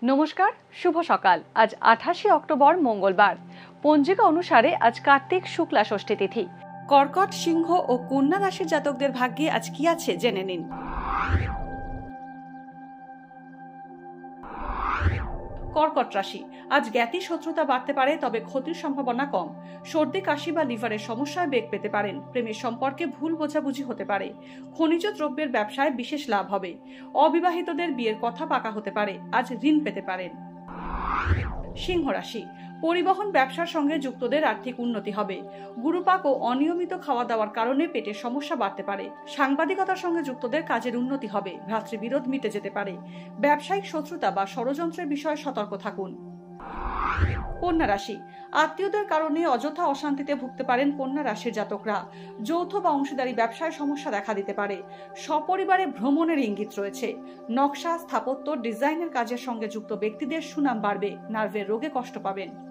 নমস্কার, শুভ সকাল। আজ 28 অক্টোবর মঙ্গলবার। পঞ্জিকা অনুসারে আজ কার্তিক শুক্লা ষষ্ঠী তিথি। কর্কট, সিংহ ও কন্যা রাশির জাতকদের ভাগ্যে আজ কি আছে জেনে নিন। কর্কট রাশি, আজ জ্ঞাতি শত্রুতা বাড়তে পারে, তবে ক্ষতির সম্ভাবনা কম। সর্দি, কাশি বা লিভারের সমস্যায় বেগ পেতে পারেন। প্রেমের সম্পর্কে ভুল বোঝাবুঝি হতে পারে। খনিজ দ্রব্যের ব্যবসায় বিশেষ লাভ হবে। অবিবাহিতদের বিয়ের কথা পাকা হতে পারে। আজ ঋণ পেতে পারেন। সিংহ রাশি, পরিবহন ব্যবসার সঙ্গে যুক্তদের আর্থিক উন্নতি হবে। গুরুপাক ও অনিয়মিত খাওয়া দাওয়ার কারণে পেটের সমস্যা বাড়তে পারে। সাংবাদিকতার সঙ্গে যুক্তদের কাজের উন্নতি হবে। ভ্রাতৃবিরোধ মিটে যেতে পারে। ব্যবসায়িক শত্রুতা বা ষড়যন্ত্রের বিষয়ে সতর্ক থাকুন। কন্যা রাশি, আত্মীয়দের কারণে অযথা অশান্তিতে ভুগতে পারেন কন্যা রাশির জাতকরা। যৌথ বা অংশীদারি ব্যবসায় সমস্যা দেখা দিতে পারে। সপরিবারে ভ্রমণের ইঙ্গিত রয়েছে। নকশা, স্থাপত্য, ডিজাইনের কাজের সঙ্গে যুক্ত ব্যক্তিদের সুনাম বাড়বে। নার্ভের রোগে কষ্ট পাবেন।